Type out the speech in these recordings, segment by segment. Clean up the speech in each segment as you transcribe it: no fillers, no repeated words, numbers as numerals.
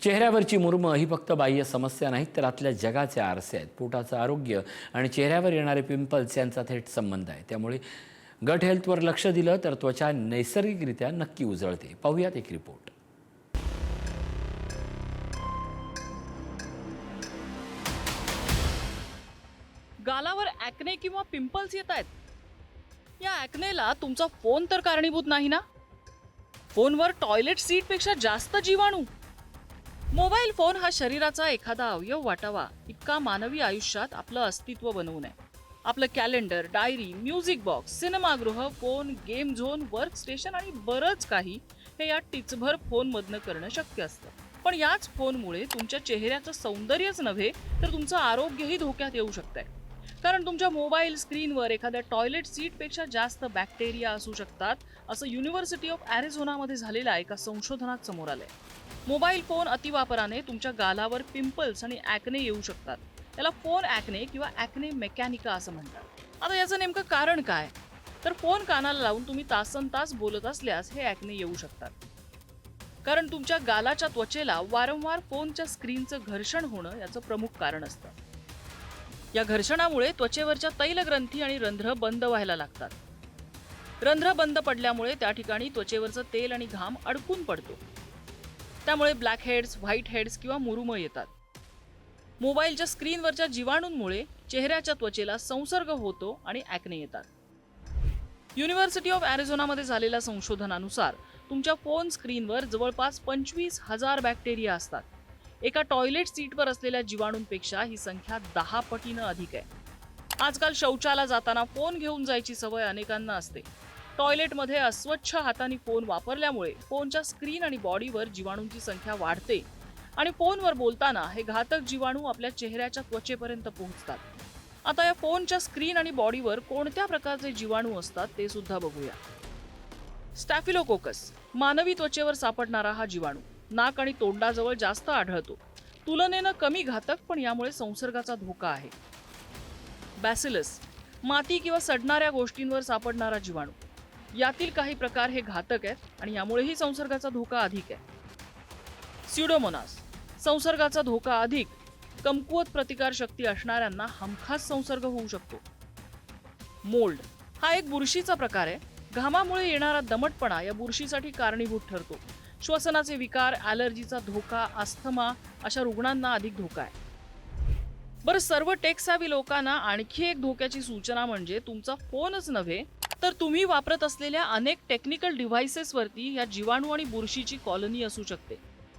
चेहऱ्यावरची मुरुमं ही फक्त बाह्य समस्या नाहीत, तर आतल्या जगाचे आरसे आहेत. पोटाचं आरोग्य आणि चेहऱ्यावर येणारे पिंपल्स यांचा थेट संबंध आहे. त्यामुळे गट हेल्थवर लक्ष दिलं तर त्वचा नैसर्गिकरित्या नक्की उजळते. पाहूयात एक रिपोर्ट. गालावर ॲक्ने किंवा पिंपल्स येत आहेत. या ॲक्नेला तुमचा फोन तर कारणीभूत नाही ना? फोनवर टॉयलेट सीटपेक्षा जास्त जीवाणू. मोबाईल फोन हा शरीराचा एखादा अवयव वाटावा इतका मानवी आयुष्यात आपलं अस्तित्व बनवू नये. आपलं कॅलेंडर, डायरी, म्युझिक बॉक्स, सिनेमागृह, phone, game zone, work station आणि बरंच काही हे या टिचभर फोनमधनं करणं शक्य असतं. पण याच फोनमुळे तुमच्या चेहऱ्याचं सौंदर्यच नव्हे तर तुमचं आरोग्यही धोक्यात येऊ शकतंय. कारण तुमच्या मोबाईल स्क्रीनवर एखाद्या टॉयलेट सीटपेक्षा जास्त बॅक्टेरिया असू शकतात, असं युनिव्हर्सिटी ऑफ ॲरिझोनामध्ये झालेल्या एका संशोधनात समोर आलंय. मोबाईल फोन अतिवापराने तुमच्या गालावर पिंपल्स आणि ॲक्ने येऊ शकतात. याला फोन ॲक्ने किंवा ॲक्ने मेकॅनिका असं म्हणतात. आता याचं नेमकं कारण काय? तर फोन कानाला लावून तुम्ही तासनतास बोलत असल्यास हे ॲक्ने येऊ शकतात. कारण तुमच्या गालाच्या त्वचेला वारंवार फोनच्या स्क्रीनचं घर्षण होणं याचं प्रमुख कारण असतं. या घर्षणामुळे त्वचेवरच्या तैलग्रंथी आणि रंध्र बंद व्हायला लागतात. रंध्र बंद पडल्यामुळे त्या ठिकाणी त्वचेवरचं तेल आणि घाम अडकून पडतो. त्यामुळे ब्लॅक हेड्स, व्हाईट हेड्स किंवा मुरुमं येतात. मोबाईलच्या स्क्रीनवरच्या जीवाणूंमुळे चेहऱ्याच्या त्वचेला संसर्ग होतो आणि ॲक्ने येतात. युनिव्हर्सिटी ऑफ ॲरिझोनामध्ये झालेल्या संशोधनानुसार तुमच्या फोन स्क्रीनवर जवळपास 25,000 बॅक्टेरिया असतात. एका टॉयलेट सीटवर असलेल्या जीवाणूंपेक्षा ही संख्या 10 पटीनं अधिक आहे. आजकाल शौचाला जाताना फोन घेऊन जायची सवय अनेकांना असते. टॉयलेटमध्ये अस्वच्छ हातांनी फोन वापरल्यामुळे फोनच्या स्क्रीन आणि बॉडीवर जीवाणूंची संख्या वाढते आणि फोनवर बोलताना हे घातक जीवाणू आपल्या चेहऱ्याच्या त्वचेपर्यंत पोहोचतात. आता या फोनच्या स्क्रीन आणि बॉडीवर कोणत्या प्रकारचे जीवाणू असतात ते सुद्धा बघूया. स्टॅफिलोकोकस मानवी त्वचेवर सापडणारा हा जीवाणू नाक आणि तोंडाजवळ जास्त आढळतो. तुलनेनं कमी घातक, पण यामुळे संसर्गाचा धोका आहे. बॅसिलस माती किंवा सडणाऱ्या गोष्टींवर सापडणारा जीवाणू. यातील काही प्रकार हे घातक आहेत आणि यामुळेही संसर्गाचा धोका अधिक आहे. स्युडोमोनास संसर्गाचा धोका अधिक. कमकुवत प्रतिकार शक्ती असणाऱ्यांना हमखास संसर्ग होऊ शकतो. मोल्ड हा एक बुरशीचा प्रकार आहे. घामामुळे येणारा दमटपणा या बुरशीसाठी कारणीभूत ठरतो. श्वसनाचे विकार, ॲलर्जीचा धोका, अस्थमा अशा रुग्णांना अधिक धोका आहे. बरं, सर्व टेक-सॅव्ही लोकांना आणखी एक धोक्याची सूचना म्हणजे तुमचा फोनच नव्हे तर तुम्ही वापरत असलेल्या अनेक टेक्निकल डिव्हाइसेसवरती या जीवाणू आणि बुरशीची कॉलनी असू शकते.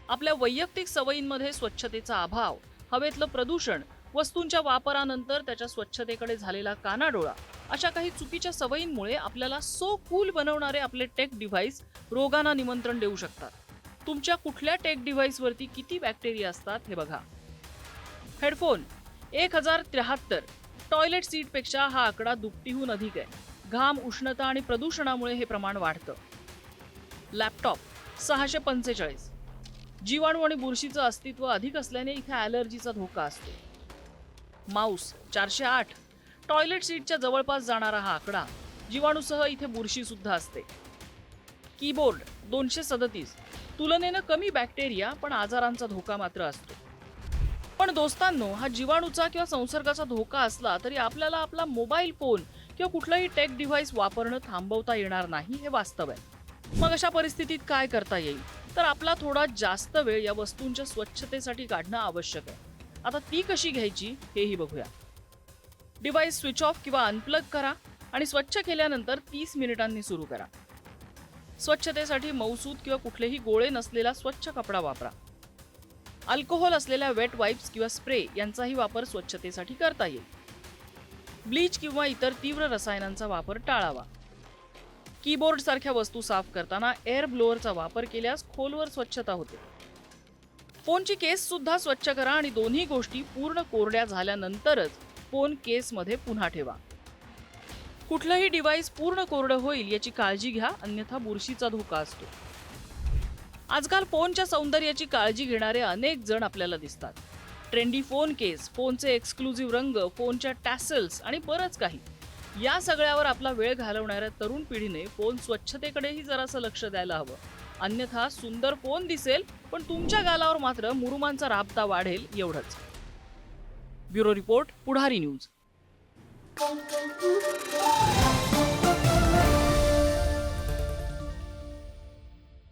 आपल्या वैयक्तिक सवयींमध्ये स्वच्छतेचा अभाव, हवेतलं प्रदूषण, वस्तूंच्या वापरानंतर त्याच्या स्वच्छतेकडे झालेला कानाडोळा अशा काही चुकीच्या सवयींमुळे आपल्याला सो कूल बनवणारे आपले टेक डिव्हाइस रोगांना निमंत्रण देऊ शकतात. तुमच्या कुठल्या टेक डिव्हाइसवरती किती बॅक्टेरिया असतात हे बघा. हेडफोन 1073. टॉयलेट सीटपेक्षा हा आकडा दुपटीहून अधिक आहे. घाम, उष्णता आणि प्रदूषणामुळे हे प्रमाण वाढतं. लॅपटॉप 645. जीवाणू आणि बुरशीचं अस्तित्व अधिक असल्याने इथे ॲलर्जीचा धोका असतो. माऊस 408. टॉयलेट सीटच्या जवळपास जाणारा हा आकडा. जीवाणूसह इथे बुरशी सुद्धा असते. कीबोर्ड 237. तुलनेनं कमी बॅक्टेरिया, पण आजारांचा धोका मात्र असतो. पण दोस्तांनो, हा जीवाणूचा किंवा संसर्गाचा धोका असला तरी आपल्याला आपला मोबाईल फोन किंवा कुठलंही टेक डिव्हाइस वापरणं थांबवता येणार नाही, हे वास्तव आहे. मग अशा परिस्थितीत काय करता येईल? तर आपला थोडा जास्त वेळ या वस्तूंच्या स्वच्छतेसाठी काढणं आवश्यक आहे. आता ती कशी घ्यायची हेही बघूया. डिव्हाइस स्विच ऑफ किंवा अनप्लग करा आणि स्वच्छ केल्यानंतर 30 मिनिटांनी सुरू करा. स्वच्छतेसाठी मऊसूत किंवा कुठलेही गोळे नसलेला स्वच्छ कपडा वापरा. अल्कोहोल असलेल्या वेट वाईप्स किंवा स्प्रे यांचाही वापर स्वच्छतेसाठी करता येईल. ब्लीच किंवा इतर तीव्र रसायनांचा वापर टाळावा. कीबोर्ड सारख्या वस्तू साफ करताना एअर ब्लोअरचा वापर केल्यास खोलवर स्वच्छता होते. फोनची केस सुद्धा स्वच्छ करा आणि दोन्ही गोष्टी पूर्ण कोरड्या झाल्यानंतरच फोन केसमध्ये पुन्हा ठेवा. कुठलंही डिव्हाइस पूर्ण कोरडं होईल याची काळजी घ्या, अन्यथा बुरशीचा धोका असतो. आजकाल फोनच्या सौंदर्याची काळजी घेणारे अनेक जण आपल्याला दिसतात. ट्रेंडी फोन केस, फोनचे एक्सक्लुझिव्ह रंग, फोनच्या टॅसल्स आणि बरंच काही. या सगळ्यावर आपला वेळ घालवणाऱ्या तरुण पिढीने फोन स्वच्छतेकडेही जरासं लक्ष द्यायला हवं. अन्यथा सुंदर पोन दिसेल पण तुमच्या गालावर मात्र मुरुमांचा राबता वाढेल एवढंच. ब्युरो रिपोर्ट, पुढारी न्यूज.